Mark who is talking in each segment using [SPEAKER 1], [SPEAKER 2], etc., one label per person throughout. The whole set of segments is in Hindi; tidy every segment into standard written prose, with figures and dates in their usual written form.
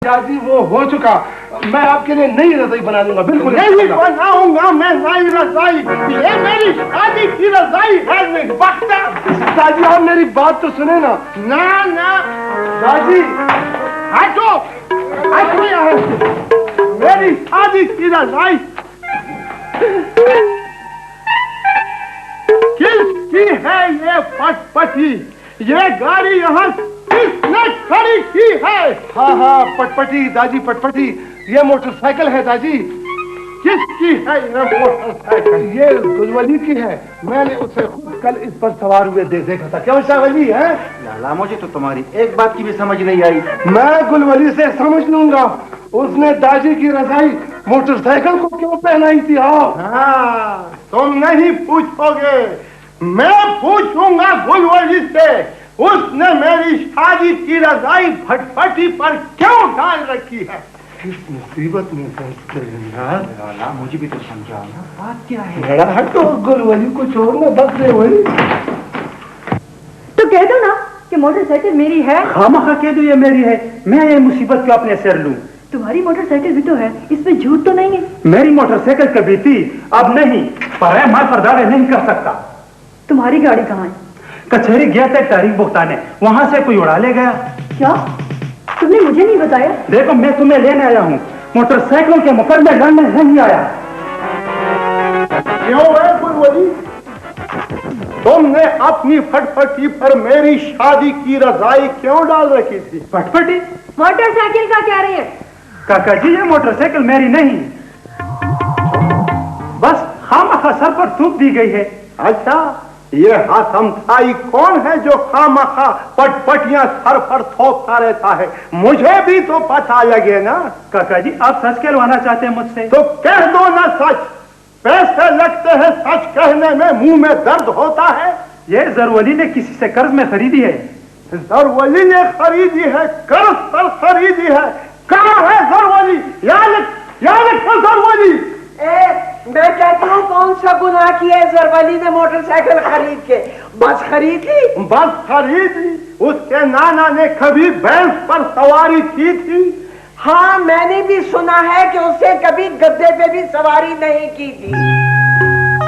[SPEAKER 1] दादी वो हो चुका। मैं आपके लिए नई रजाई बना दूंगा। बिल्कुल
[SPEAKER 2] नहीं बनाऊंगा मैं नई रजाई। ये मेरी शादी की रजाई है।
[SPEAKER 1] दादी आप मेरी बात तो सुने ना।
[SPEAKER 2] ना ना
[SPEAKER 1] दादी
[SPEAKER 2] हटो हटो यहाँ से। मेरी शादी की रजाई किसकी है? ये पटपटी, ये गाड़ी यहाँ किसने खड़ी की है?
[SPEAKER 1] हाँ हाँ पटपटी दादी पटपटी। ये मोटरसाइकिल है दादी।
[SPEAKER 2] किसकी है ये मोटरसाइकिल?
[SPEAKER 1] ये गुलवली की है। मैंने उसे खुद कल इस पर सवार हुए देखा था। क्यों शाहवली है?
[SPEAKER 3] लाला मुझे तो तुम्हारी एक बात की भी समझ नहीं आई।
[SPEAKER 1] मैं गुलवली से समझ लूंगा। उसने दादी की रजाई मोटरसाइकिल को क्यों पहनाई थी?
[SPEAKER 2] हाँ तुम नहीं पूछोगे, मैं पूछूंगा गुलवली से। उसने मेरी शादी की रजाई भटभटी पर क्यों डाल रखी है?
[SPEAKER 1] किस मुसीबत में फंसते हैं यार।
[SPEAKER 3] लाला मुझे भी तो समझाओ ना, बात क्या है?
[SPEAKER 1] हटो गुलवली को छोड़ना बस रे वही।
[SPEAKER 4] तो कह दो ना कि मोटरसाइकिल मेरी है।
[SPEAKER 3] खामखा कह दो ये मेरी है। मैं ये मुसीबत क्यों अपने सिर लूं?
[SPEAKER 4] तुम्हारी मोटरसाइकिल भी तो है, इसमें झूठ तो नहीं है।
[SPEAKER 3] मेरी मोटरसाइकिल कभी थी, अब नहीं। पर मैं फर्दारे नहीं कर सकता।
[SPEAKER 4] तुम्हारी गाड़ी कहाँ है?
[SPEAKER 3] कचहरी गया था तारीख भुगताने, वहां से कोई उड़ा ले गया।
[SPEAKER 4] क्या तुमने मुझे नहीं बताया?
[SPEAKER 3] देखो मैं तुम्हें लेने आया हूँ, मोटरसाइकिल के मुकदमे लड़ने नहीं आया।
[SPEAKER 2] क्यों है गुलवली? तुमने अपनी फटफटी पर मेरी शादी की रजाई क्यों डाल रखी थी?
[SPEAKER 3] फटफटी?
[SPEAKER 4] मोटरसाइकिल का क्या रेट?
[SPEAKER 3] काका जी ये मोटरसाइकिल मेरी नहीं, बस खामखा सर पर थूक दी गई है।
[SPEAKER 2] अच्छा, ये हसमथाई कौन है जो खामखा पटपटियां सर पर थोपता रहता है? मुझे भी तो पता लगे ना।
[SPEAKER 3] काका जी आप सच कहलवाना चाहते हैं मुझसे?
[SPEAKER 2] तो कह दो ना सच। पैसे लगते हैं सच कहने में, मुंह में दर्द होता है।
[SPEAKER 3] ये जरवली ने किसी से कर्ज में खरीदी है।
[SPEAKER 2] जरवली ने खरीदी है? कर्ज पर खरीदी है? कहाँ है जरवली? याद जरवली।
[SPEAKER 5] मैं कहती हूँ कौन सा गुनाह किया है जरवली ने मोटरसाइकिल खरीद के? बस खरीदी?
[SPEAKER 2] बस खरीदी। उसके नाना ने कभी भैंस पर सवारी की थी?
[SPEAKER 5] हाँ मैंने भी सुना है कि उससे कभी गद्दे पे भी सवारी नहीं की थी।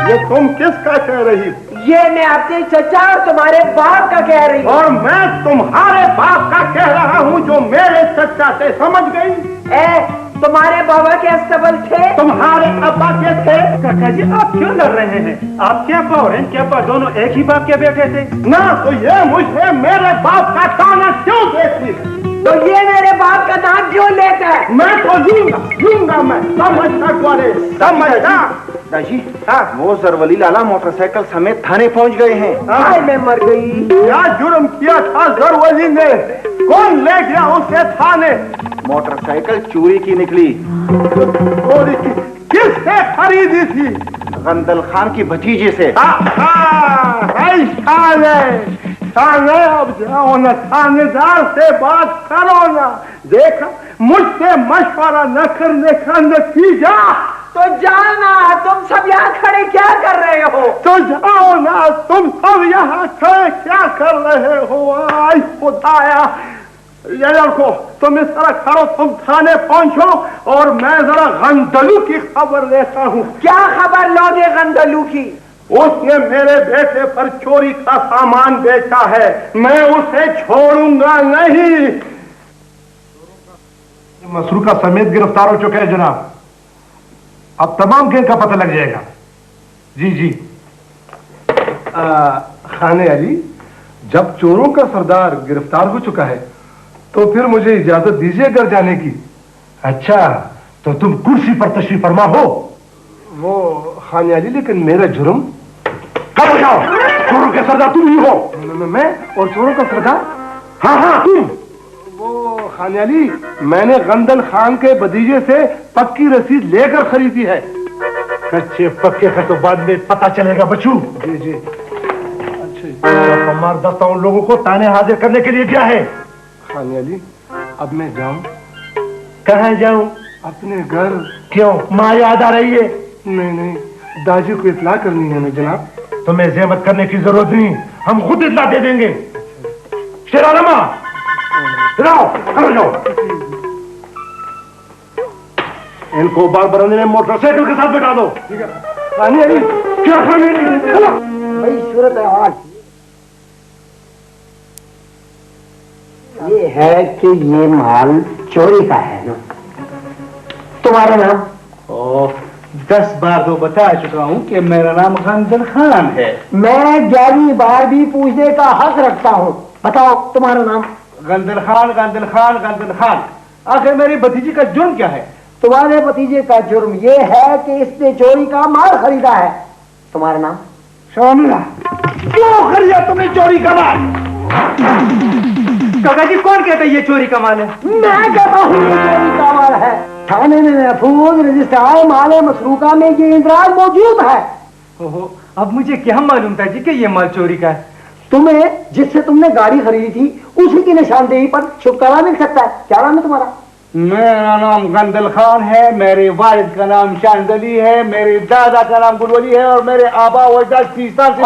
[SPEAKER 2] ये तुम किसका कह रही हो?
[SPEAKER 5] ये मैं अपने चचा और तुम्हारे बाप का कह रही हूँ।
[SPEAKER 2] और मैं तुम्हारे बाप का कह रहा हूँ जो मेरे चचा से, समझ गई?
[SPEAKER 5] तुम्हारे बाबा के अस्तबल थे,
[SPEAKER 2] तुम्हारे अब्बा के थे।
[SPEAKER 3] काका जी आप क्यों लड़ रहे हैं? आप क्या अब्बा और इनके अब्बा दोनों एक ही बाप के बेटे थे
[SPEAKER 2] ना? तो ये मुझे मेरे बाप का ताना क्यों देती है?
[SPEAKER 5] तो ये मेरे बाप का नाम क्यों लेता है?
[SPEAKER 2] मैं तो लूंगा मैं। समझना
[SPEAKER 3] दाजी। वो जरवली लाला मोटरसाइकिल समेत थाने पहुंच गए हैं।
[SPEAKER 5] हाय मैं मर गई।
[SPEAKER 2] क्या जुर्म किया था जरवली ने? कौन ले गया उसे थाने?
[SPEAKER 3] मोटरसाइकिल चोरी की निकली।
[SPEAKER 2] चोरी की? किससे खरीदी थी?
[SPEAKER 3] गंदल खान की भतीजे से।
[SPEAKER 2] थाने अब जाओ ना, थानेदार से बात करो ना। देखा मुझसे मशवरा न करने का नतीजा।
[SPEAKER 5] तो जाना, तुम सब यहाँ खड़े क्या कर रहे हो?
[SPEAKER 2] तो जाओ ना, तुम सब यहाँ खड़े क्या कर रहे हो? आई खुदाया। ये लड़को तुम इस तरह खड़ो, तुम थाने पहुंचो और मैं जरा गंदलू की खबर लेता हूँ।
[SPEAKER 5] क्या खबर लोगे गंदलू की?
[SPEAKER 2] उसने मेरे बेटे पर चोरी का सामान बेचा है, मैं उसे छोड़ूंगा नहीं।
[SPEAKER 1] मसरूका समेत गिरफ्तार हो चुके हैं जनाब। अब तमाम गैंग का पता लग जाएगा। जी जी। खाने अली, जब चोरों का सरदार गिरफ्तार हो चुका है तो फिर मुझे इजाजत दीजिए घर जाने की। अच्छा तो तुम कुर्सी पर तशरीफ फरमा हो? वो खाने अली, लेकिन मेरा जुर्म? कब जाओ? चोरों के सरदार तुम ही हो? मैं? और चोरों का सरदार? हाँ हाँ तुम। वो खाने अली, मैंने गंदल खान के भतीजे से पक्की रसीद लेकर खरीदी है। कच्चे पक्के का तो बाद में पता चलेगा बच्चू। जी जी। अच्छा हमार दस्ता उन लोगों को ताने हाजिर करने के लिए क्या है? खाने अली, अब मैं जाऊं?
[SPEAKER 3] कहाँ जाऊं?
[SPEAKER 1] अपने घर।
[SPEAKER 3] क्यों, माँ याद आ रही है?
[SPEAKER 1] नहीं नहीं, दादी को इत्ला करनी है ना जनाब।
[SPEAKER 3] तुम्हें ज़हमत करने की जरूरत नहीं, हम खुद इत्ला दे देंगे। शेरानमा, जाओ, जाओ।
[SPEAKER 2] इनको बाल बरामदे में मोटरसाइकिल के साथ बैठा दो। ठीक है। क्या खाने
[SPEAKER 5] भाई सूरत है आज ये है कि ये माल चोरी का है ना। तुम्हारा नाम?
[SPEAKER 3] 10 बार तो बता चुका हूँ कि मेरा नाम गंदल खान है।
[SPEAKER 5] मैं 11वीं बार भी पूछने का हक रखता हूँ। बताओ तुम्हारा नाम?
[SPEAKER 3] गंदल खान, गंदल खान, गंदल खान। आखिर मेरी भतीजी का जुर्म क्या है?
[SPEAKER 5] तुम्हारे भतीजे का जुर्म ये है कि इसने चोरी का माल खरीदा है। तुम्हारा नाम?
[SPEAKER 3] शामिला। क्यों खरीदा तुमने चोरी का माल? काका जी कौन कहता है ये चोरी का माल है?
[SPEAKER 5] मैं कहता हूँ ये चोरी का माल है। थाने में महफूज रजिस्ट्रार माल मसरूका में ये इंदराज मौजूद है।
[SPEAKER 3] ओहो, अब मुझे क्या मालूम था जी कि ये माल चोरी का है?
[SPEAKER 5] तुम्हें जिससे तुमने गाड़ी खरीदी थी उसी की निशानदेही पर छुटकारा मिल सकता है। क्या नाम है तुम्हारा?
[SPEAKER 3] मेरा नाम गंदल खान है, मेरे वालिद का नाम शांदली है, मेरे दादा का नाम गुलवली है और मेरे आबा वजदाद 30 साल से।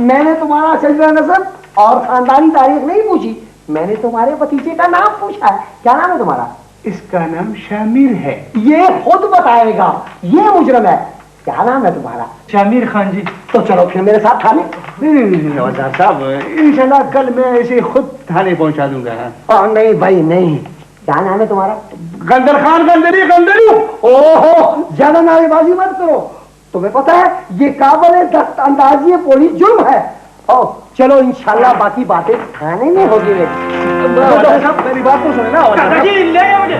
[SPEAKER 5] मैंने तुम्हारा शजरा नसब और खानदानी तारीख नहीं पूछी, मैंने तुम्हारे भतीजे का नाम पूछा है। क्या नाम है तुम्हारा?
[SPEAKER 3] इसका नाम शामिर है।
[SPEAKER 5] ये खुद बताएगा, ये मुजरम है। क्या नाम है तुम्हारा?
[SPEAKER 3] शामिर खान जी।
[SPEAKER 5] तो चलो फिर मेरे साथ थाने।
[SPEAKER 3] नहीं हवलदार साहब, इंशाल्लाह कल मैं इसे खुद थाने पहुंचा दूंगा।
[SPEAKER 5] नहीं भाई नहीं। क्या नाम है तुम्हारा?
[SPEAKER 3] गंदल खान, गंदली, गंदलू।
[SPEAKER 5] ओहो, ज्यादा नारेबाजी मत करो। तुम्हें पता है ये काबिल दस्त अंदाजी पुलिस जुर्म है। ओ चलो इंशाल्लाह बाकी बातें थाने में होगी।
[SPEAKER 3] साहब मेरी बात तो सुने ना। काका जी ले जाओ मुझे।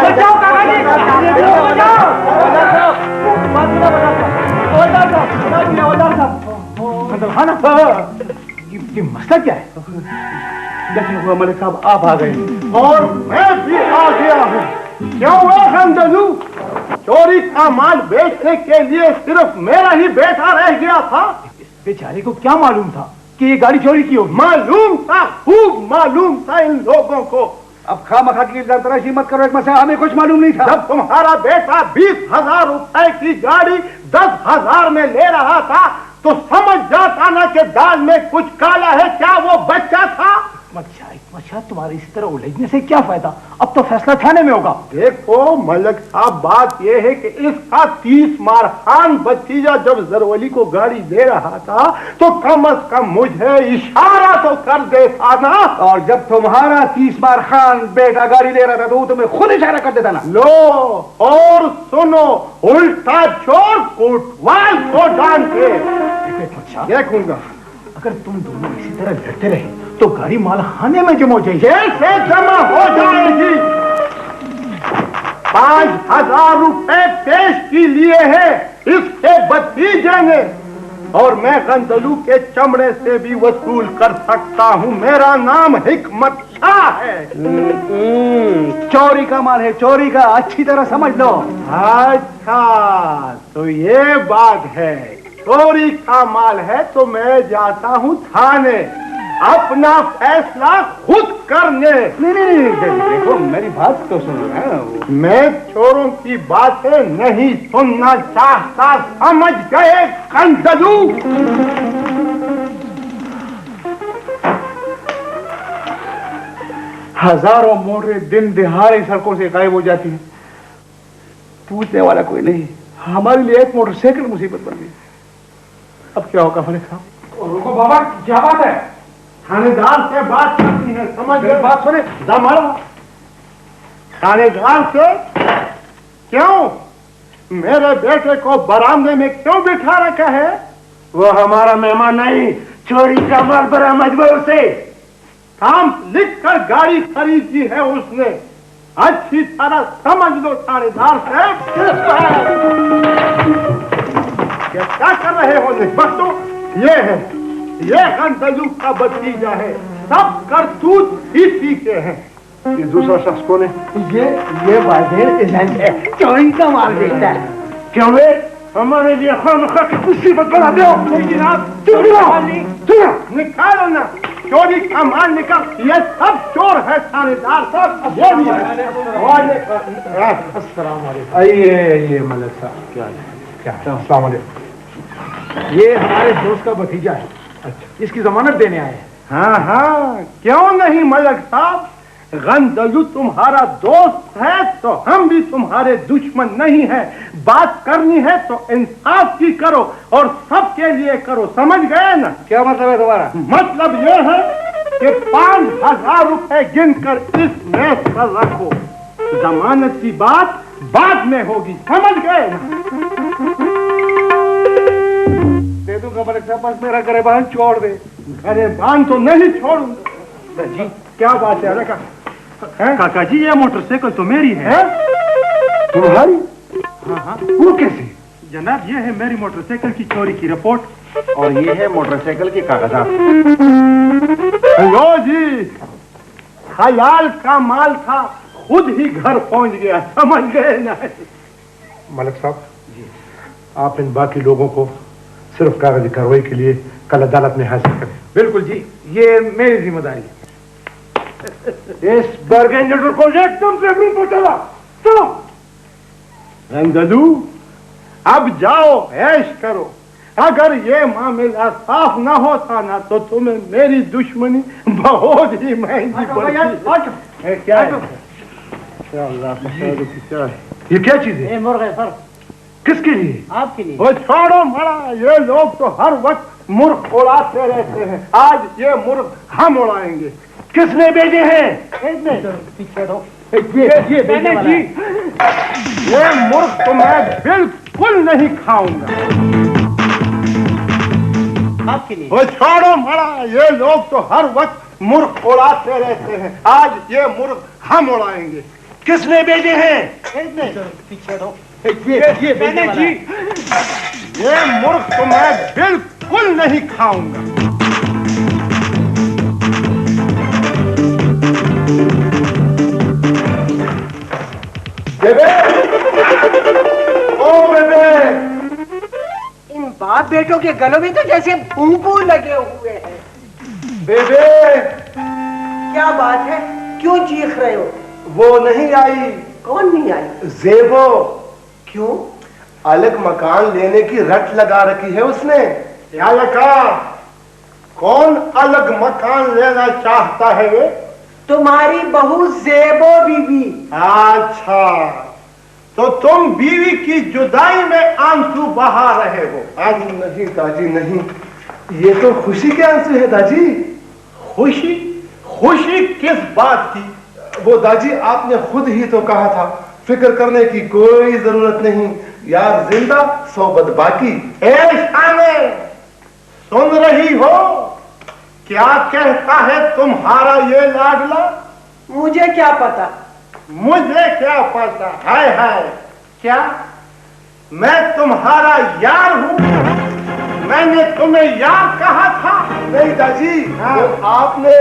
[SPEAKER 5] बचाओ
[SPEAKER 3] काका जी, गंदल खान, ये मसला क्या है? लेकिन हुआ मलिक साहब आप आ गए
[SPEAKER 2] और मैं भी आ गया हूँ। क्यों हुआ गंदलू? चोरी का माल बेचने के लिए सिर्फ मेरा ही बेटा रह गया था।
[SPEAKER 3] बेचारे को क्या मालूम था कि ये गाड़ी चोरी की होगी?
[SPEAKER 2] मालूम था, खूब मालूम था इन लोगों को।
[SPEAKER 3] अब खामखा की तराशी मत करो, एक मसला हमें कुछ मालूम नहीं था।
[SPEAKER 2] जब तुम्हारा बेटा 20,000 रुपए की गाड़ी 10,000 में ले रहा था तो समझ जाता ना कि दाल में कुछ काला है। क्या वो बच्चा था?
[SPEAKER 3] अच्छा तुम्हारे इस तरह उलझने से क्या फायदा? अब तो फैसला थाने में होगा।
[SPEAKER 2] देखो मलक साहब, बात यह है कि इसका 30 मार खान भतीजा जब जरवली को गाड़ी दे रहा था तो कम से कम मुझे इशारा तो कर देता ना।
[SPEAKER 3] और जब तुम्हारा 30 मार खान बेटा गाड़ी ले रहा था तो वो तुम्हें खुद इशारा कर देता ना।
[SPEAKER 2] लो और सुनो, उल्टा चोर कोटवाल को डांटे। देखूंगा
[SPEAKER 3] अगर तुम दोनों इसी तरह लड़ते रहे तो गाड़ी माल खाने में जमा हो जाएगी।
[SPEAKER 2] कैसे जमा हो जाएगी? 5,000 रुपए पेश की लिए हैं इसके भतीजे ने, और मैं गंदलू के चमड़े से भी वसूल कर सकता हूँ। मेरा नाम हिकमत शाह है।
[SPEAKER 3] चोरी का माल है, चोरी का, अच्छी तरह समझ लो।
[SPEAKER 2] अच्छा तो ये बात है, चोरी का माल है तो मैं जाता हूँ थाने अपना फैसला खुद करने।
[SPEAKER 3] नहीं, देखो मेरी बात तो सुनो ना।
[SPEAKER 2] मैं चोरों की बातें नहीं सुनना चाहता, समझ गए गंदलू?
[SPEAKER 3] हजारों मोटरें दिन दिहाड़े सड़कों से गायब हो जाती हैं, पूछने वाला कोई नहीं। हमारे लिए एक मोटरसाइकिल मुसीबत बन गई। अब क्या होगा मलिक साहब?
[SPEAKER 2] रुको बाबा, क्या बात है? थानेदार से बात करनी है, समझ गए? बात सुने दमड़ा। थानेदार से? क्यों? मेरे बेटे को बरामदे में क्यों बिठा रखा है?
[SPEAKER 3] वो हमारा मेहमान नहीं, चोरी का माल बरामद हुआ उसे।
[SPEAKER 2] काम लिख कर गाड़ी खरीदी है उसने, अच्छी तरह समझ लो थानेदार साहब। क्या कर रहे हो बच्चों? ये है, ये गंदलू का भतीजा है, सब करतूत इसी के हैं।
[SPEAKER 1] ये दूसरा शख्स कौन है?
[SPEAKER 5] ये वाजिर एजेंट है, चोरी का माल बेचता है।
[SPEAKER 2] क्यों वे हमारे लिए खामखा की मुसीबत बना दो? निकालो ना चोरी का माल निकाल। ये सब चोर है थानेदार साहब।
[SPEAKER 1] आइए मलिक साहब, क्या अस्सलाम वालेकुम।
[SPEAKER 3] ये हमारे दोस्त का भतीजा है। अच्छा, इसकी जमानत देने आए हैं।
[SPEAKER 2] हाँ हाँ, क्यों नहीं मलिक साहब, गंदलू तुम्हारा दोस्त है तो हम भी तुम्हारे दुश्मन नहीं हैं। बात करनी है तो इंसाफ की करो और सबके लिए करो, समझ गए ना?
[SPEAKER 3] क्या मतलब है तुम्हारा?
[SPEAKER 2] मतलब ये है कि 5,000 रुपए गिनकर इस मेज पर रखो, जमानत की बात बाद में होगी, समझ गए ना?
[SPEAKER 3] दे दूंगा मलिक साहब, बस मेरा गरेबान छोड़ दे।
[SPEAKER 2] गरेबान तो नहीं छोड़ूंगा।
[SPEAKER 3] जी
[SPEAKER 2] क्या बात है?
[SPEAKER 3] काका जी, ये मोटरसाइकिल तो मेरी है।
[SPEAKER 1] तुम्हारी?
[SPEAKER 3] हाँ हाँ
[SPEAKER 1] वो कैसे?
[SPEAKER 3] जनाब, ये है मेरी मोटरसाइकिल की चोरी की रिपोर्ट और ये है मोटरसाइकिल के कागजात।
[SPEAKER 2] लो जी, हलाल का माल था, खुद ही घर पहुंच गया, समझ गए ना?
[SPEAKER 1] मलिक साहब जी, आप इन बाकी लोगों को सिर्फ कागजी कार्रवाई के लिए कल अदालत में हाजिर करें।
[SPEAKER 3] बिल्कुल जी, ये मेरी जिम्मेदारी है।
[SPEAKER 1] इस बर्गेंडर को एकदम से रूम पर चला। चलो
[SPEAKER 2] रंगलू, अब जाओ, ऐश करो। अगर ये मामला साफ न होता ना तो तुम्हें मेरी दुश्मनी बहुत ही महंगी पड़ती। क्या है?
[SPEAKER 1] ये क्या चीज है?
[SPEAKER 5] मुर्गे सर,
[SPEAKER 1] किसके लिए?
[SPEAKER 5] आपके लिए।
[SPEAKER 2] वो छोड़ो मरा, ये लोग तो हर वक्त मुर्ग उड़ाते रहते हैं, आज ये मुर्ग हम उड़ाएंगे।
[SPEAKER 1] किसने भेजे हैं?
[SPEAKER 5] पीछे दो।
[SPEAKER 2] ये मैंने जी, ये मुर्ग तो मैं बिल्कुल नहीं खाऊंगा।
[SPEAKER 5] आपके लिए।
[SPEAKER 2] वो छोड़ो मरा, ये लोग तो हर वक्त मुर्ग उड़ाते रहते हैं, आज ये मुर्ग हम उड़ाएंगे।
[SPEAKER 1] किसने भेजे हैं?
[SPEAKER 5] पीछे दो।
[SPEAKER 2] ये मैंने जी, ये मुर्ग तो मैं बिल्कुल नहीं खाऊंगा। बेबे, ओ बेबे,
[SPEAKER 5] इन बाप बेटों के गलों में तो जैसे भूपू लगे हुए हैं।
[SPEAKER 1] बेबे,
[SPEAKER 5] क्या बात है, क्यों चीख रहे हो?
[SPEAKER 1] वो नहीं आई।
[SPEAKER 5] कौन नहीं आई?
[SPEAKER 1] जेबो।
[SPEAKER 5] क्यों?
[SPEAKER 1] अलग मकान लेने की रट लगा रखी है उसने।
[SPEAKER 2] क्या लगा? कौन अलग मकान लेना चाहता है वे?
[SPEAKER 5] तुम्हारी बहू जेबो बीवी।
[SPEAKER 2] अच्छा, तो तुम बीवी की जुदाई में आंसू बहा रहे हो?
[SPEAKER 1] नहीं दाजी नहीं, ये तो खुशी के आंसू है दाजी।
[SPEAKER 2] खुशी? खुशी किस बात की?
[SPEAKER 1] वो दाजी, आपने खुद ही तो कहा था फिक्र करने की कोई जरूरत नहीं, यार जिंदा सोबत बाकी।
[SPEAKER 2] शाने, सुन रही हो क्या कहता है तुम्हारा ये लाडला?
[SPEAKER 5] मुझे क्या पता?
[SPEAKER 2] मुझे क्या पता? हाय क्या मैं तुम्हारा यार हूं? मैंने तुम्हें यार कहा था?
[SPEAKER 1] नहीं दाजी, वो आपने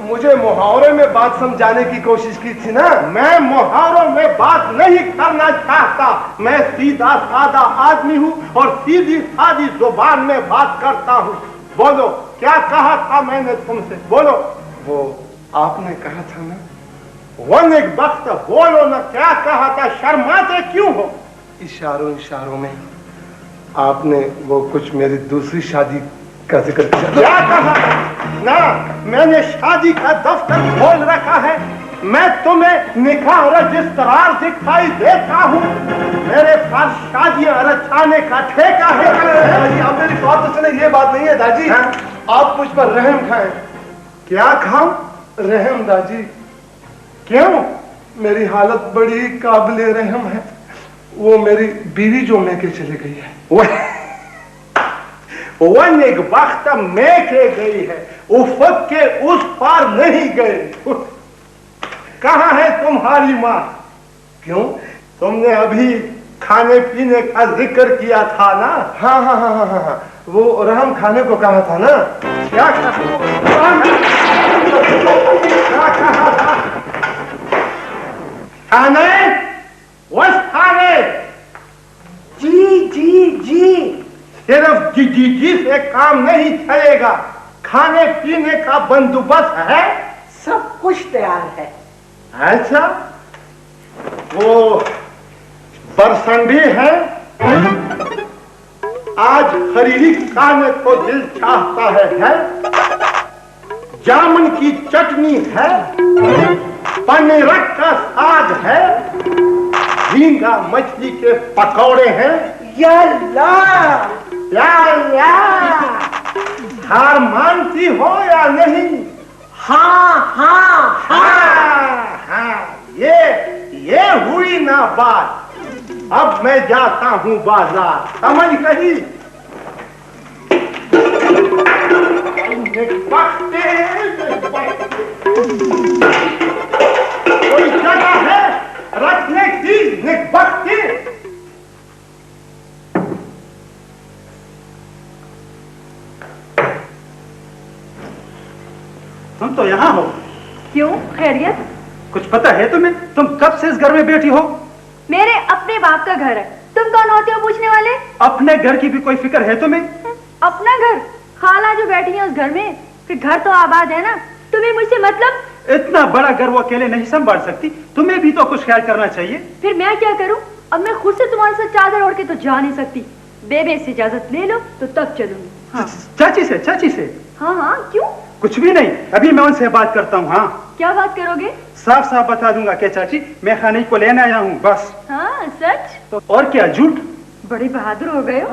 [SPEAKER 1] मुझे मुहावरे में बात समझाने की कोशिश की थी ना।
[SPEAKER 2] मैं मुहावरों में बात नहीं करना चाहता, मैं सीधा साधा आदमी हूँ और सीधी सादी जुबान में बात करता हूँ। बोलो, क्या कहा था मैंने तुमसे? बोलो।
[SPEAKER 1] वो आपने कहा था ना,
[SPEAKER 2] वन एक वक्त बोलो ना, क्या कहा था? शर्माते क्यों हो?
[SPEAKER 1] इशारों में आपने वो कुछ मेरी दूसरी शादी का जिक्र किया।
[SPEAKER 2] क्या कहा? ना, मैंने शादी का दफ्तर खोल रखा है, मैं तुम्हें निकाह रजिस्ट्रार दिखाई देता हूँ, मेरे पास शादियां रचाने का ठेका है।
[SPEAKER 1] दादी, आप मेरी बात तो सुने, ये बात नहीं है दादी। आप मुझ पर रहम खाएं।
[SPEAKER 2] क्या खाऊं?
[SPEAKER 1] रहम दादी।
[SPEAKER 2] क्यों?
[SPEAKER 1] मेरी हालत बड़ी काबिले रहम है। वो मेरी बीवी जो मैके चली गई है।
[SPEAKER 2] वन एक वक्त मैके गई है, उफक के उस पार नहीं गई। कहाँ है तुम्हारी माँ?
[SPEAKER 1] क्यों?
[SPEAKER 2] तुमने अभी खाने पीने का जिक्र किया था ना?
[SPEAKER 1] हाँ, वो रहम खाने को कहा था ना।
[SPEAKER 2] क्या कहा था? खाने? उस खाने?
[SPEAKER 5] जी।
[SPEAKER 2] सिर्फ जी से काम नहीं चलेगा, खाने पीने का बंदोबस्त है?
[SPEAKER 5] सब कुछ तैयार है।
[SPEAKER 2] अच्छा, वो बरसन भी है? आज खरीदी खाने को दिल चाहता है? जामुन की चटनी है? पनीरक का साग है, झींगा मछली के पकौड़े हैं।
[SPEAKER 5] या अल्लाह,
[SPEAKER 2] या हार मानती हो या नहीं?
[SPEAKER 5] हाँ हाँ
[SPEAKER 2] हाँ हाँ, ये हुई ना बात। अब मैं जाता हूँ बाजार, समझ गई? कोई जगह है रखने की निकबख्ती?
[SPEAKER 3] तुम तो यहाँ हो।
[SPEAKER 4] क्यों, खैरियत?
[SPEAKER 3] कुछ पता है तुम्हें? तुम कब से इस घर में बैठी हो?
[SPEAKER 4] मेरे अपने बाप का घर है, तुम कौन होते हो पूछने वाले?
[SPEAKER 3] अपने घर की भी कोई फिक्र है तुम्हें?
[SPEAKER 4] अपना घर? खाला जो बैठी है उस घर में, फिर घर तो आबाद है ना। तुम्हें मुझसे मतलब?
[SPEAKER 3] इतना बड़ा घर वो अकेले नहीं संभाल सकती, तुम्हें भी तो कुछ ख्याल करना चाहिए।
[SPEAKER 4] फिर मैं क्या करूं? अब मैं खुद से तुम्हारे साथ चादर ओढ़ के तो जा नहीं सकती। बेबे से इजाजत ले लो तो तब चलूंगी।
[SPEAKER 3] हाँ। चाची से?
[SPEAKER 4] हाँ हाँ, क्यों?
[SPEAKER 3] कुछ भी नहीं, अभी मैं उनसे बात करता हूँ। हाँ,
[SPEAKER 4] क्या बात करोगे?
[SPEAKER 3] साफ साफ बता दूंगा कि चाची मैं खाने को लेने आया हूँ, बस।
[SPEAKER 4] हाँ, सच?
[SPEAKER 3] तो और क्या, झूठ?
[SPEAKER 4] बड़े बहादुर हो गए हो।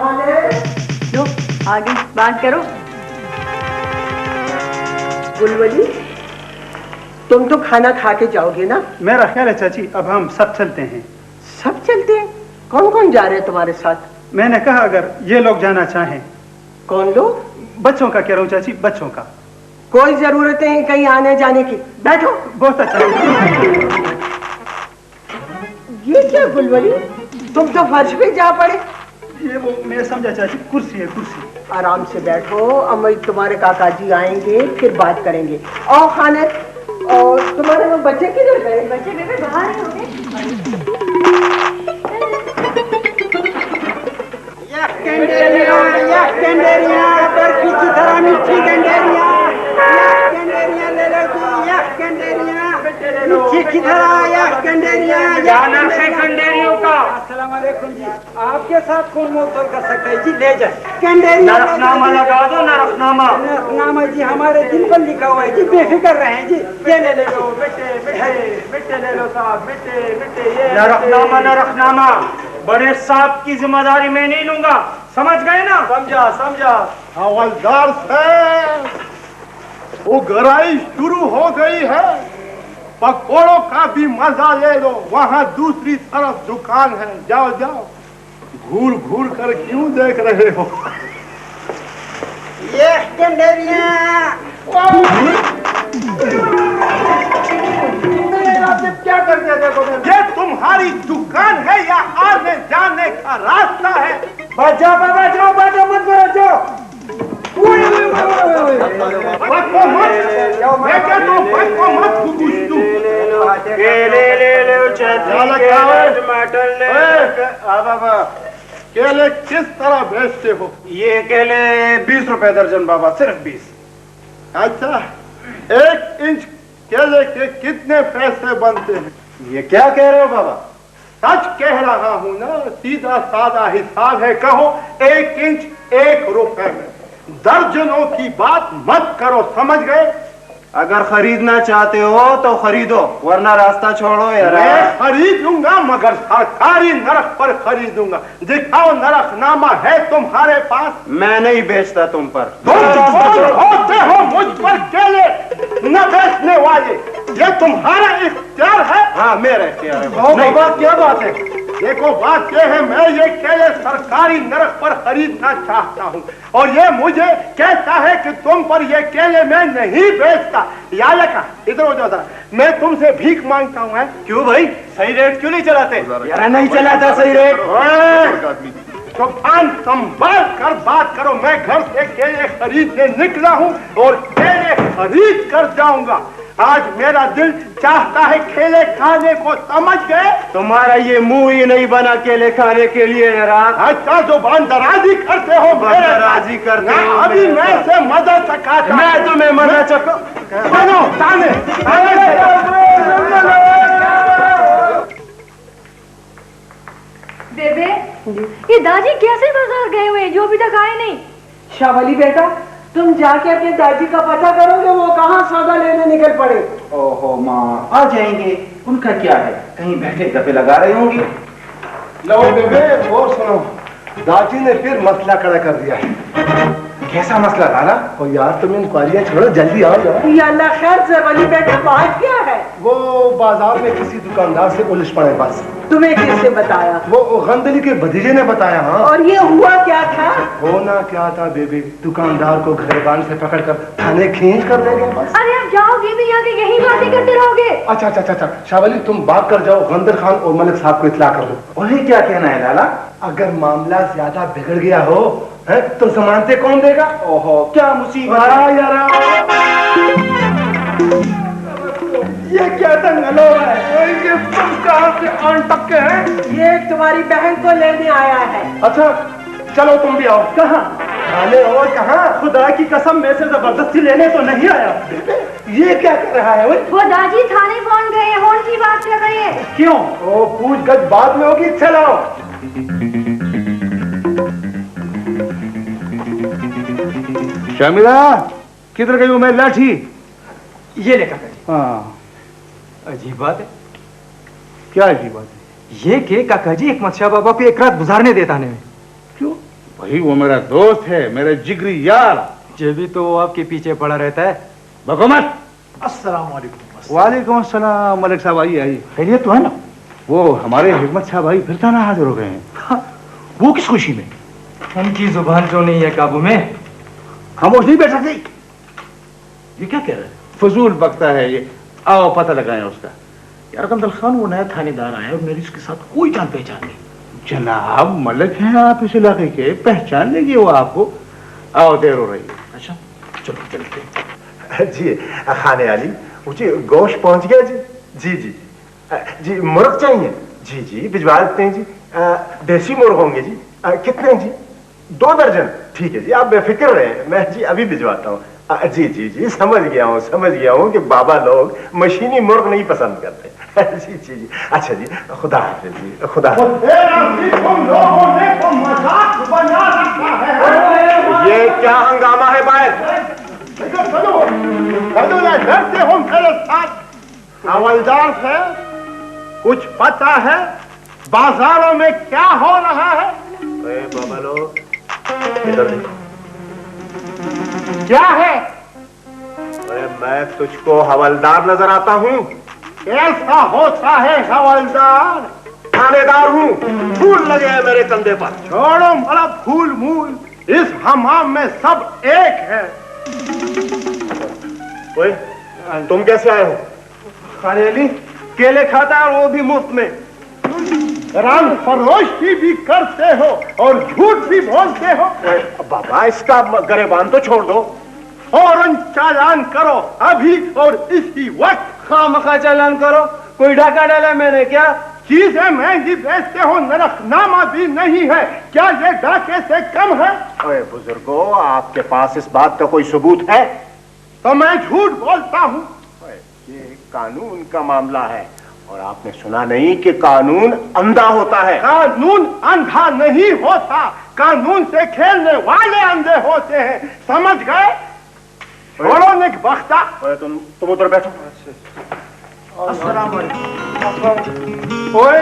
[SPEAKER 4] लो आगे बात करो।
[SPEAKER 5] गुलवली, तुम तो खाना खा के जाओगे ना?
[SPEAKER 3] मेरा ख्याल है चाची अब हम सब चलते हैं।
[SPEAKER 5] सब चलते हैं? कौन कौन जा रहे हैं तुम्हारे साथ?
[SPEAKER 3] मैंने कहा अगर ये लोग जाना चाहें।
[SPEAKER 5] कौन लोग?
[SPEAKER 3] बच्चों का कह रहा हूँ चाची, बच्चों का।
[SPEAKER 5] कोई जरूरत नहीं कहीं आने जाने की, बैठो।
[SPEAKER 3] बहुत अच्छा।
[SPEAKER 5] ये क्या गुलवली, तुम तो फर्श पे जा पड़े।
[SPEAKER 3] ये वो मैं समझा चाची, कुर्सी है, कुर्सी।
[SPEAKER 5] आराम से बैठो, अम्मा तुम्हारे काका जी आएंगे फिर बात करेंगे। और खाने, और तुम्हारे वो बच्चे किधर गए?
[SPEAKER 4] बच्चे बेबे बाहर ही होंगे।
[SPEAKER 5] बर्फी की तरह मीठी गंडेरिया, ले लो मीठी की तरह गंडेरिया।
[SPEAKER 6] गंडेरियों का अस्सलाम वालेकुम जी, आपके साथ कौन मोहब्बत कर सकता है जी? ले जाए नरफनामा लगा दो, नरफनामा जी हमारे दिल पर लिखा हुआ है जी, बेफिक्र रहे जी। ये ले लो बेटे ले लो साहब, बेटे ये नरफनामा बड़े साहब की जिम्मेदारी मैं नहीं लूंगा, समझ गए ना? समझा।
[SPEAKER 2] हवलदार साहब, वो गराई शुरू हो गई है, पकौड़ों का भी मजा ले लो। वहाँ दूसरी तरफ दुकान है, जाओ घूर घूर कर क्यों देख रहे हो?
[SPEAKER 5] ये गंडेरिया क्या करते देखो?
[SPEAKER 2] ये तुम्हारी दुकान है या आने जाने का रास्ता है?
[SPEAKER 6] बचाओ मत बचाओ।
[SPEAKER 2] बच्चों मत, मैं कहता हूँ बच्चों मत घुसू। केले किस तरह बेचते हो?
[SPEAKER 6] ये केले 20 रुपए दर्जन बाबा, सिर्फ 20।
[SPEAKER 2] अच्छा, 1 इंच केले के कितने पैसे बनते हैं?
[SPEAKER 6] ये क्या कह रहे हो बाबा?
[SPEAKER 2] सच कह रहा हूँ ना, सीधा साधा हिसाब है। कहो 1 इंच 1 रुपए में, दर्जनों की बात मत करो, समझ गए?
[SPEAKER 6] अगर खरीदना चाहते हो तो खरीदो, वरना रास्ता छोड़ो यार।
[SPEAKER 2] मैं खरीदूंगा मगर सरकारी नरक पर खरीदूंगा। दिखाओ, नरकनामा है तुम्हारे पास?
[SPEAKER 6] मैं नहीं बेचता तुम पर।
[SPEAKER 2] तुम कौन होते हो मुझ पर केले न बेचने वाले? ये तुम्हारा इख्तियार है?
[SPEAKER 6] हाँ मेरा इख्तियार है।
[SPEAKER 2] बाबा क्या बात है? देखो बात यह है, मैं ये केले सरकारी नरक पर खरीदना चाहता हूँ और ये मुझे कहता है कि तुम पर ये केले मैं नहीं बेचता। याद रखा, इधर हो जाओ जरा, मैं तुमसे भीख मांगता हूँ।
[SPEAKER 6] क्यों भाई, सही रेट क्यों नहीं चलाते? यार नहीं चलाता सही रेट।
[SPEAKER 2] तो कान संभाल कर बात करो। मैं घर से केले खरीदने निकला हूँ और केले खरीद कर जाऊंगा। आज मेरा दिल चाहता है केले खाने को, समझ गए?
[SPEAKER 6] तुम्हारा ये मुंह ही नहीं बना केले खाने के लिए यार।
[SPEAKER 2] अच्छा, जुबान दराजी करते हो,
[SPEAKER 6] दराजी करते हो।
[SPEAKER 2] अभी मैं से मदद चकाता,
[SPEAKER 6] मैं तुम्हें मदद चको
[SPEAKER 2] बनो ताने
[SPEAKER 4] बेबे, ये दादी कैसे बाजार गए हुए जो अभी तक आए नहीं?
[SPEAKER 5] शावली बेटा, तुम जाके अपने दादी का पता करोगे वो कहाँ सौदा लेने निकल पड़े।
[SPEAKER 7] ओहो माँ, आ जाएंगे, उनका क्या है, कहीं बैठे गप्पे लगा रहे होंगे।
[SPEAKER 1] लो बेबे, वो सुनो, दादी ने फिर मसला खड़ा कर दिया है।
[SPEAKER 7] कैसा मसला लाला?
[SPEAKER 1] और यार तुम इंक्वायरियां छोड़ो, जल्दी आओ जरा।
[SPEAKER 6] या अल्लाह खैर ज़रवली बेटा, बात क्या है?
[SPEAKER 1] वो बाजार में किसी दुकानदार से उलझ पड़े बस।
[SPEAKER 6] तुम्हें किसने बताया?
[SPEAKER 1] वो गंदली के भतीजे ने बताया। हाँ,
[SPEAKER 6] और ये हुआ क्या था?
[SPEAKER 1] होना क्या था बेबी, दुकानदार को घरेबान से पकड़कर थाने खींच कर ले गए बस।
[SPEAKER 4] अरे अब जाओगे तो यहाँ के यही बातें करते रहोगे।
[SPEAKER 1] अच्छा अच्छा अच्छा, शावली तुम बात कर जाओ, गंदर खान और मलिक साहब को इत्तला कर दो।
[SPEAKER 7] उन्हें क्या कहना है लाला?
[SPEAKER 1] अगर मामला ज्यादा बिगड़ गया हो है तो जमानतें कौन देगा?
[SPEAKER 7] ओहो, क्या मुसीबत है।
[SPEAKER 2] ये क्या दंगलो है? ये तुम कहाँ से आन टपके हैं?
[SPEAKER 6] ये तुम्हारी बहन को लेने आया है।
[SPEAKER 1] अच्छा चलो तुम भी आओ।
[SPEAKER 2] कहाँ?
[SPEAKER 1] थाने और कहाँ?
[SPEAKER 2] खुदा की कसम में से जबरदस्ती लेने तो नहीं आया।
[SPEAKER 1] ये क्या कर रहा है?
[SPEAKER 4] वो दादी थाने पहुंच गए हैं, कौन सी बात कर रहे हैं?
[SPEAKER 2] क्यों?
[SPEAKER 1] ओ पूछ गज बाद में होगी, चलाओ।
[SPEAKER 3] शर्मिला, किधर गई वो मेरी लाठी?
[SPEAKER 6] ये लेकर गए।
[SPEAKER 3] हाँ,
[SPEAKER 6] अजीब बात है
[SPEAKER 3] क्या अजीब बात है?
[SPEAKER 6] ये कि काका जी एक मच्छा बाबा को एक रात गुजारने देता नहीं।
[SPEAKER 3] क्यों? भाई वो मेरा दोस्त है, मेरा जिगरी यार।
[SPEAKER 6] ये भी तो वो आपके पीछे पड़ा रहता है।
[SPEAKER 3] भगो मत।
[SPEAKER 2] अस्सलाम वालेकुम।
[SPEAKER 3] वालेकुम अस्सलाम। मलिक साहब आइए आइए।
[SPEAKER 6] खैरियत तो है ना?
[SPEAKER 3] वो हमारे हिकमत साहब भाई फिर थाना हाजिर हो गए हैं। वो किस खुशी में?
[SPEAKER 6] उनकी जुबान जो नहीं है काबू में।
[SPEAKER 3] खामोश नहीं बैठ सकते। ये क्या कह रहा है? फजूल बकता है ये। आओ पता लगाएं उसका।
[SPEAKER 8] यार कंदल खान वो नया थानेदार आया और मेरी उसके साथ कोई जान पहचान नहीं।
[SPEAKER 3] जनाब मलिक हैं आप इस इलाके के, पहचान लेंगे वो आपको। आओ देर हो रही है।
[SPEAKER 8] अच्छा चलो चलते।
[SPEAKER 9] जी खाने वाली, मुझे गोश्त पहुंच गया जी। जी जी जी, मुर्ग चाहिए? जी जी भिजवा देते हैं जी। देसी मुर्ग होंगे जी। कितने जी? 2 दर्जन। ठीक है जी, आप बेफिक्र रहे, मैं जी अभी भिजवाता हूँ। जी जी जी, समझ गया हूँ कि बाबा लोग मशीनी मुर्ग नहीं पसंद करते। जी जी जी, अच्छा जी, खुदा हाफिज जी, खुदा हाफिज।
[SPEAKER 2] तुम लोगों ने तो मजाक बना रखा है।
[SPEAKER 9] ये क्या हंगामा है बाहर?
[SPEAKER 2] डरते हो मेरे साथ? हवलदार से कुछ पता है बाजारों में क्या हो रहा है?
[SPEAKER 9] बाबा लोग इधर देखो।
[SPEAKER 2] क्या है?
[SPEAKER 9] मैं तुझको हवलदार नजर आता हूँ?
[SPEAKER 2] कैसा होता है हवलदार?
[SPEAKER 9] थानेदार हूँ। फूल लगे हैं मेरे कंधे पर।
[SPEAKER 2] छोड़ो बड़ा फूल मूल, इस हमाम में सब एक है।
[SPEAKER 9] ओए, तुम कैसे आए हो?
[SPEAKER 2] खाने अली केले खाता है और वो भी मुफ्त में। रंग फरोशी भी करते हो और झूठ भी बोलते हो।
[SPEAKER 9] बाबा इसका गरेबान तो छोड़ दो।
[SPEAKER 2] फौरन चालान करो अभी और इसी वक्त।
[SPEAKER 6] खामखा चालान करो, कोई डाका डाला मैंने क्या?
[SPEAKER 2] चीजें महंगी बेचते हो, नरकनामा भी नहीं है, क्या ये डाके से कम है?
[SPEAKER 9] ओए बुजुर्गो, आपके पास इस बात का कोई सबूत है?
[SPEAKER 2] तो मैं झूठ बोलता हूँ।
[SPEAKER 9] ये कानून का मामला है और आपने सुना नहीं कि कानून अंधा होता है।
[SPEAKER 2] कानून अंधा नहीं होता, कानून से खेलने वाले अंधे होते हैं, समझ गए? छोड़ो निक बख्ता।
[SPEAKER 9] तुम उधर बैठो।
[SPEAKER 1] ओए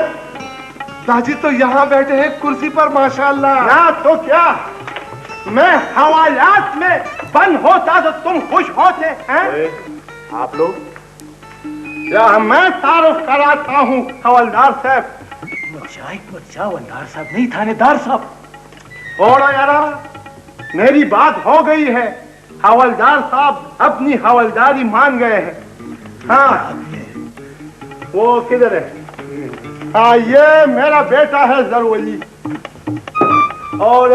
[SPEAKER 1] दादी तो यहाँ बैठे हैं कुर्सी पर, माशाल्लाह।
[SPEAKER 2] ना तो क्या, मैं हवालात में बंद होता तो तुम खुश होते हैं?
[SPEAKER 9] आप लोग?
[SPEAKER 2] या मैं तारुफ कराता हूँ हवलदार साहब।
[SPEAKER 8] हवलदार साहब नहीं, थानेदार साहब।
[SPEAKER 2] छोड़ो यार, मेरी बात हो गई है। हवलदार साहब अपनी हवलदारी मान गए हैं। हाँ, वो किधर है? हाँ, ये मेरा बेटा है जरवली और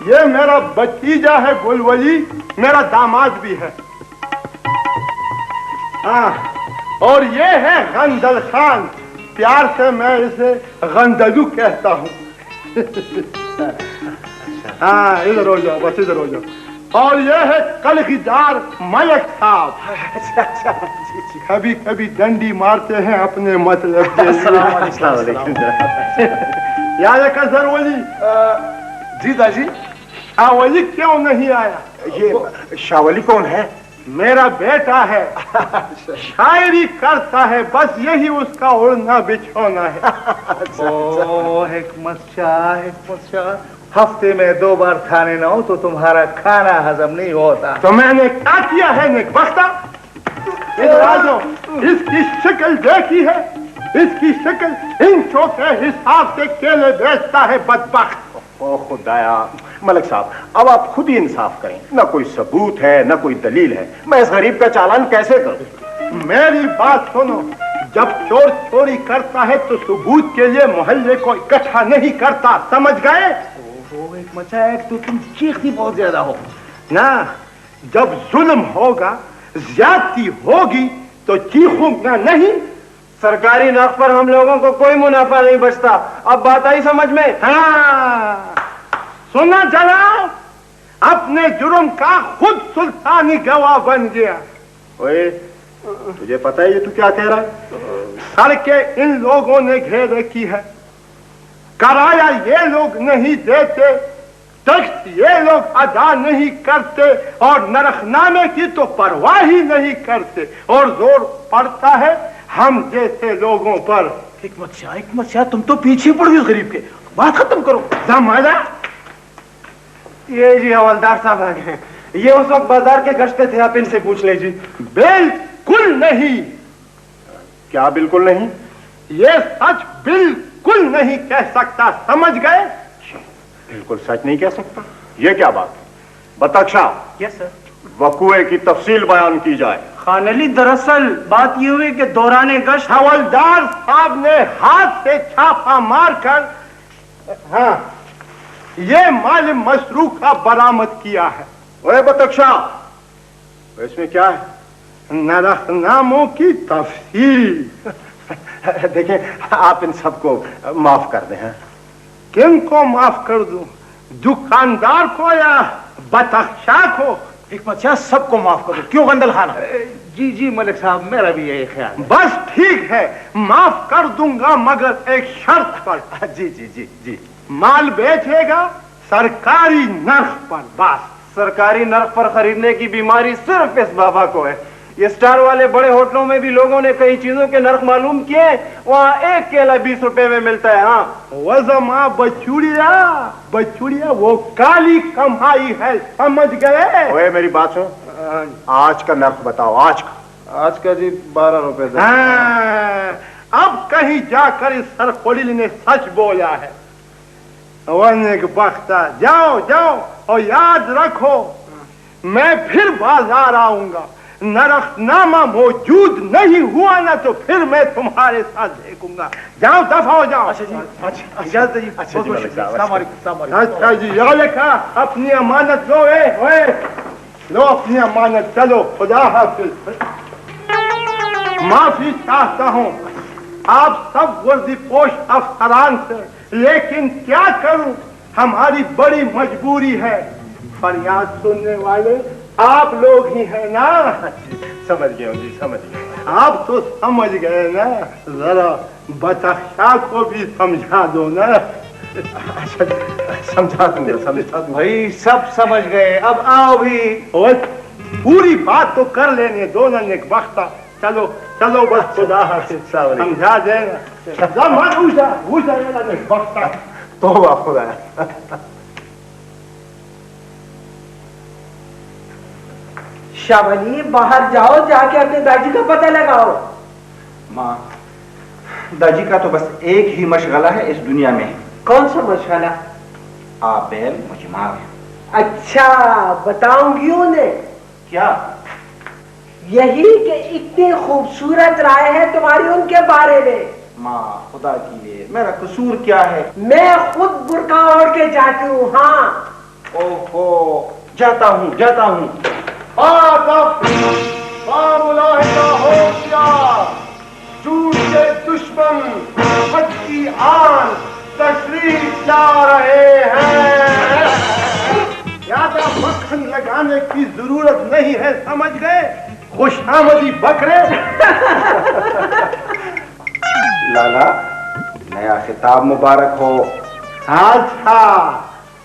[SPEAKER 2] ये मेरा भतीजा है गुलवली, मेरा दामाद भी है। हाँ, और ये है गंदल खान, प्यार से मैं इसे गंदलू कहता हूँ। हाँ, इधर हो जाओ, बस इधर हो जाओ। और ये है कलगीदार मलिक साहब। कभी कभी डंडी मारते हैं अपने मतलब के लिए। याद है जरवली?
[SPEAKER 1] जी दादी।
[SPEAKER 2] शावली क्यों नहीं आया?
[SPEAKER 9] ये शावली कौन है?
[SPEAKER 2] मेरा बेटा है, शायरी करता है, बस यही उसका उड़ना बिछोना है।
[SPEAKER 3] ओ हिकमत शाह, हफ्ते में 2 बार खाने ना हो तो तुम्हारा खाना हजम नहीं होता।
[SPEAKER 2] तो मैंने क्या किया है नेकबख्ता? इसकी शक्ल देखी है, इसकी शक्ल इंचों के हिसाब से केले बेचता है बदबख्त।
[SPEAKER 9] ओ खुदाया, मलिक साहब अब आप खुद ही इंसाफ करें, न कोई सबूत है न कोई दलील है, मैं इस गरीब का चालान कैसे करूं?
[SPEAKER 2] मेरी बात सुनो, जब चोर चोरी करता है तो सबूत के लिए मोहल्ले को इकट्ठा नहीं करता, समझ गए?
[SPEAKER 3] हिकमत शाह, एक तो तुम चीखती बहुत ज्यादा हो
[SPEAKER 2] ना। जब जुल्म होगा, ज्यादती होगी तो चीखूंगा नहीं।
[SPEAKER 6] सरकारी नर्क पर हम लोगों को कोई मुनाफा नहीं बचता, अब बात आई समझ में?
[SPEAKER 2] हाँ, सुना जनाब, अपने जुर्म का खुद सुल्तानी गवाह बन गया।
[SPEAKER 9] ओए, तुझे पता है ये तू क्या कह रहा है?
[SPEAKER 2] सड़कें इन लोगों ने घेर रखी है, किराया ये लोग नहीं देते, टैक्स ये लोग अदा नहीं करते, और नरखनामे की तो परवाह ही नहीं करते, और जोर पड़ता है हम जैसे लोगों पर।
[SPEAKER 3] हिकमत शाह, तुम तो पीछे पड़ गए उस गरीब के, बात खत्म करो।
[SPEAKER 2] जमाना
[SPEAKER 6] ये जी हवलदार साहब आ गए, ये उस वक्त बाजार के गश्ते थे, आप इनसे पूछ लीजिए।
[SPEAKER 2] बिल्कुल नहीं।
[SPEAKER 9] क्या बिल्कुल नहीं?
[SPEAKER 2] ये सच बिल्कुल नहीं कह सकता, समझ गए?
[SPEAKER 9] बिल्कुल सच नहीं कह सकता, ये क्या बात? बतक्षा,
[SPEAKER 6] यस सर।
[SPEAKER 9] वक़ुए की तफसील बयान की जाए।
[SPEAKER 6] खान अली, दरअसल बात ये हुई कि दौराने गश्त
[SPEAKER 2] हवलदार साहब ने हाथ से छापा मारकर हाँ ये माल मसरूका बरामद किया है।
[SPEAKER 9] ओए बतक्षा, इसमें क्या है?
[SPEAKER 2] नरखनामों की तफसील।
[SPEAKER 9] देखें, आप इन सबको माफ कर दें।
[SPEAKER 2] किनको माफ कर दूं, दुकानदार को या बतक्षा को?
[SPEAKER 3] हिकमत शाह, सबको माफ करो, क्यों गंदल खाना? जी मलिक साहब, मेरा भी यही ख्याल है।
[SPEAKER 2] बस ठीक है, माफ कर दूंगा, मगर एक शर्त पर।
[SPEAKER 9] जी जी जी जी।
[SPEAKER 2] माल बेचेगा सरकारी नर्ख पर, बस।
[SPEAKER 6] सरकारी नर्क पर खरीदने की बीमारी सिर्फ इस बाबा को है। ये स्टार वाले बड़े होटलों में भी लोगों ने कई चीजों के नर्क मालूम किए, वहाँ एक केला 20 रुपए में मिलता है। हाँ,
[SPEAKER 2] वजमा बचूड़िया वो काली कमाई है, समझ गए?
[SPEAKER 9] ओए मेरी बात सुन, आज का नर्क बताओ, आज का।
[SPEAKER 6] आज का जी 12 रुपए।
[SPEAKER 2] हाँ, अब कहीं जाकर इस सरखोली ने सच बोला है। बख्ता, जाओ जाओ, और याद रखो मैं फिर बाजार आऊंगा, नरखनामा मौजूद नहीं हुआ ना तो फिर मैं तुम्हारे साथ देखूंगा। जाओ, दफा हो जाओ।
[SPEAKER 3] अच्छा जी, अच्छा, इजाजत दीजिए।
[SPEAKER 9] अच्छा जी,
[SPEAKER 2] अच्छा जी, याद रखा, अपनी अमानत लो। लो अपनी अमानत, चलो, खुदा हाफिज। माफी चाहता हूँ आप सब वर्दीपोश अफसरान से, लेकिन क्या करूं, हमारी बड़ी मजबूरी है। फरियाद सुनने वाले आप लोग ही हैं ना?
[SPEAKER 9] समझ गया जी, समझ गया।
[SPEAKER 2] आप तो समझ गए ना, जरा बतक्षा को भी समझा दो ना।
[SPEAKER 9] अच्छा, समझा दूंगा।
[SPEAKER 3] भाई सब समझ गए, अब आओ भी।
[SPEAKER 2] और पूरी बात तो कर लेने दो ना नेकबख्ता। चलो चलो, बस खुदा हाफिज, समझा देना। नेकबख्ता
[SPEAKER 9] तौबा खुदा।
[SPEAKER 5] शाबाली, बाहर जाओ, जाके अपने दादी का पता लगाओ।
[SPEAKER 7] माँ, दादी का तो बस एक ही मशगला है इस दुनिया में।
[SPEAKER 5] कौन सा मशगला?
[SPEAKER 7] आबेल मुजमार।
[SPEAKER 5] अच्छा, बताऊंगी उन्हें।
[SPEAKER 7] क्या?
[SPEAKER 5] यही कि इतनी खूबसूरत राय है तुम्हारी उनके बारे में।
[SPEAKER 7] माँ, खुदा की लिए मेरा कसूर क्या है?
[SPEAKER 5] मैं खुद बुर्का ओढ़ के जाती हूँ। हाँ।
[SPEAKER 7] ओहो, जाता हूँ, जाता हूँ।
[SPEAKER 2] झूठ के दुश्मन सच की आन तशरीफ ला रहे हैं। ज्यादा मक्खन लगाने की जरूरत नहीं है, समझ गए? खुशामदी बकरे।
[SPEAKER 7] लाला, नया खिताब मुबारक हो।
[SPEAKER 2] अच्छा,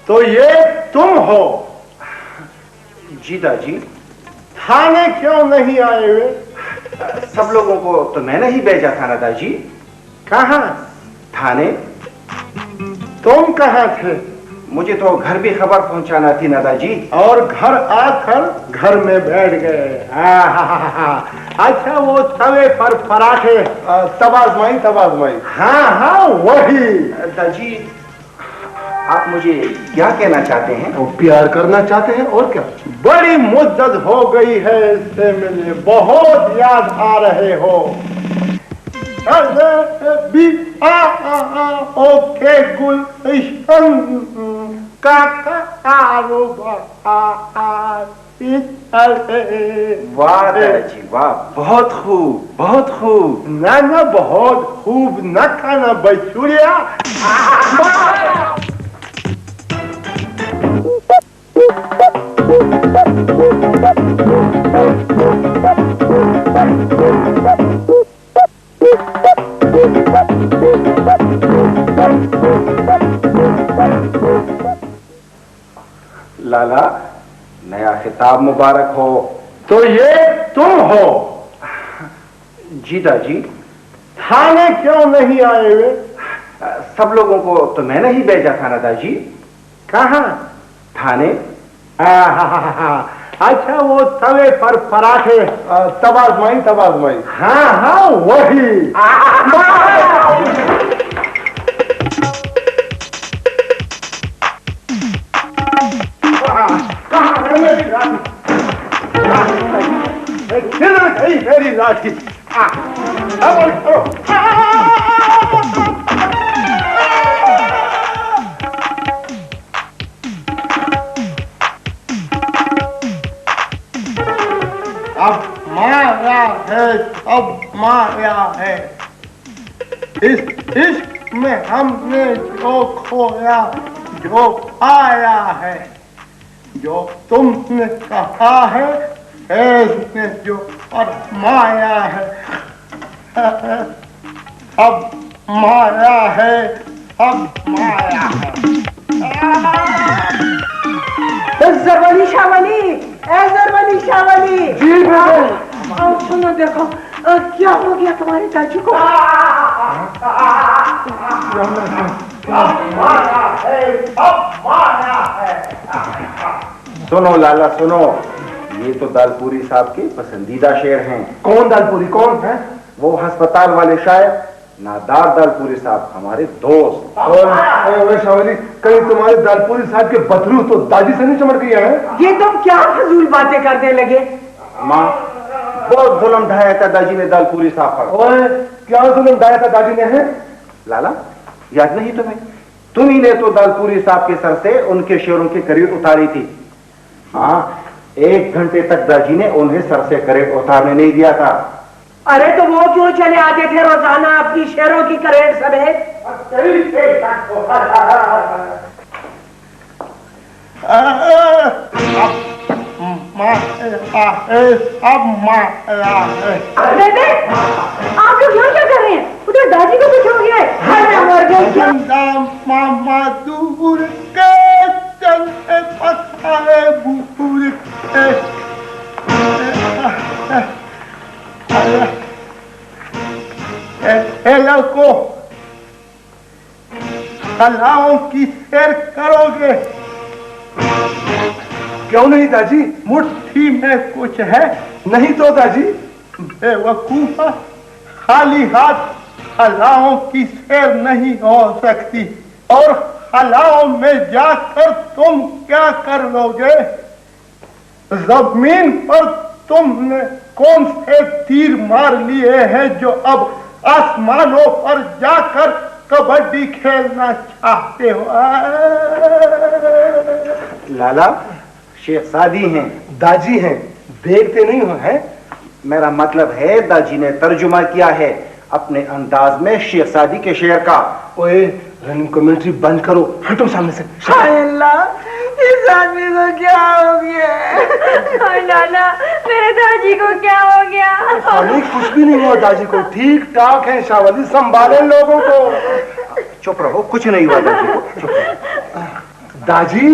[SPEAKER 2] तो ये तुम हो?
[SPEAKER 7] जी दादी।
[SPEAKER 2] थाने क्यों नहीं आए हुए?
[SPEAKER 7] सब लोगों को तो मैंने ही भेजा था ना दादाजी।
[SPEAKER 2] कहाँ?
[SPEAKER 7] थाने।
[SPEAKER 2] तुम कहाँ थे?
[SPEAKER 7] मुझे तो घर भी खबर पहुंचाना थी ना दादाजी।
[SPEAKER 2] और घर आकर घर में बैठ गए। अच्छा वो तवे पर पराठे
[SPEAKER 1] तब आजमाई।
[SPEAKER 2] हाँ वही।
[SPEAKER 7] दादाजी आप मुझे क्या कहना चाहते हैं?
[SPEAKER 1] वो प्यार करना चाहते हैं और क्या?
[SPEAKER 2] बड़ी मुद्दत हो गई है इससे मिले, बहुत याद आ रहे हो। ओके गुलशन का कारोबार।
[SPEAKER 7] वाह दादाजी वाह, बहुत खूब बहुत खूब।
[SPEAKER 2] ना बहुत खूब न खाना बचुड़िया।
[SPEAKER 7] लाला नया खिताब मुबारक हो।
[SPEAKER 2] तो ये तुम हो?
[SPEAKER 7] जी दादाजी।
[SPEAKER 2] थाने क्यों नहीं आए हुए?
[SPEAKER 7] सब लोगों को तो मैंने ही भेजा था ना दादाजी।
[SPEAKER 2] कहाँ?
[SPEAKER 7] थाने।
[SPEAKER 2] अच्छा वो तवे पर पराठे
[SPEAKER 1] तब आजमाई।
[SPEAKER 2] हाँ वही। मेरी लाठी। अब माया है इस इश्क में हमने जो खोया जो पाया है, जो तुमने कहा है फैज ने जो फरमाया है। अब माया है, अब माया है।
[SPEAKER 5] जरवली शावली।
[SPEAKER 1] जी
[SPEAKER 5] सुनो देखो क्या हो गया तुम्हारे चाची को?
[SPEAKER 7] सुनो लाला सुनो, ये तो दालपुरी साहब के पसंदीदा शेर हैं।
[SPEAKER 1] कौन दालपुरी? कौन है?
[SPEAKER 7] वो अस्पताल वाले शायर नादार दालपुरी साहब, हमारे दोस्त।
[SPEAKER 1] और शावली, कहीं तुम्हारे दालपुरी साहब के बदलू तो दादी से नहीं चमट गया है?
[SPEAKER 5] ये तुम क्या फजूल बातें करने लगे?
[SPEAKER 7] माँ बहुत जुल्म ढाया था दादी ने दालपुरी साहब पर।
[SPEAKER 1] ओए क्या जुल्म ढाया था दादी ने? है
[SPEAKER 7] लाला याद नहीं तुम्हें? तुम ही ने तो दालपुरी साहब के सर से उनके शेरों की करीब उतारी थी। हाँ 1 घंटे तक दादी ने उन्हें सर से करेट उतारने नहीं दिया था।
[SPEAKER 5] अरे तो वो क्यों चले आते थे रोजाना अपनी शेरों की करेट समेत?
[SPEAKER 4] बेबे आप लोग यहाँ क्या कर रहे हैं? उधर दादी को कुछ हो गया है।
[SPEAKER 2] मामा दूर के चलते पकाए बूढ़ लड़को कलाओं की सैर करोगे?
[SPEAKER 1] क्यों नहीं दादी?
[SPEAKER 2] मुट्ठी में कुछ है?
[SPEAKER 1] नहीं तो दादी।
[SPEAKER 2] बेवकूफ, खाली हाथ खलाओं की सैर नहीं हो सकती। और खलाओं में जाकर तुम क्या कर लोगे? जमीन पर तुमने कौन से तीर मार लिए हैं जो अब आसमानों पर जाकर कबड्डी खेलना चाहते हो?
[SPEAKER 7] लाला शेख सादी हैं,
[SPEAKER 1] दाजी हैं, देखते नहीं हो? है
[SPEAKER 7] मेरा मतलब है दाजी ने तर्जुमा किया है अपने अंदाज में शेख सादी के शेर का।
[SPEAKER 1] ओए रनिंग कमेंट्री बंद करो, हटो सामने से।
[SPEAKER 5] अल्लाह, इस आदमी को क्या हो गया?
[SPEAKER 4] नाना मेरे दादी को क्या हो गया?
[SPEAKER 1] अरे कुछ भी नहीं हुआ दादी को, ठीक ठाक है। शावली संभाले लोगों को।
[SPEAKER 7] चुप रहो, कुछ नहीं हुआ दादी को, चुप रहो।
[SPEAKER 1] दादी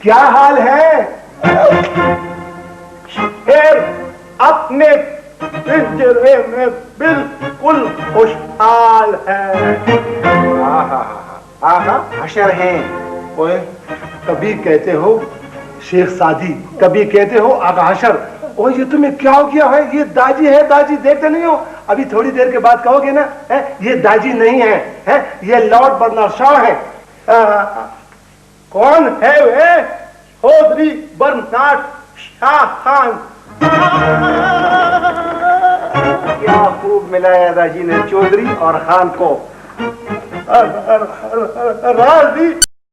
[SPEAKER 1] क्या हाल है?
[SPEAKER 3] शेर अपने पिंजरे में बिल्कुल खुशहाल है।
[SPEAKER 7] हशर हैं।
[SPEAKER 3] ओए, कभी कहते हो शेख सादी, कभी कहते हो आगा हशर। ओ ये तुम्हें क्या हो गया है? ये दाजी है, दाजी देखते नहीं हो? अभी थोड़ी देर के बाद कहोगे ना है ये दाजी नहीं है, ये लॉर्ड बर्नार्ड शॉ है। कौन है वे? चौधरी बर्नार्ड शाह खान।
[SPEAKER 7] क्या खूब मिलाया दाजी ने चौधरी और खान को।
[SPEAKER 3] राजी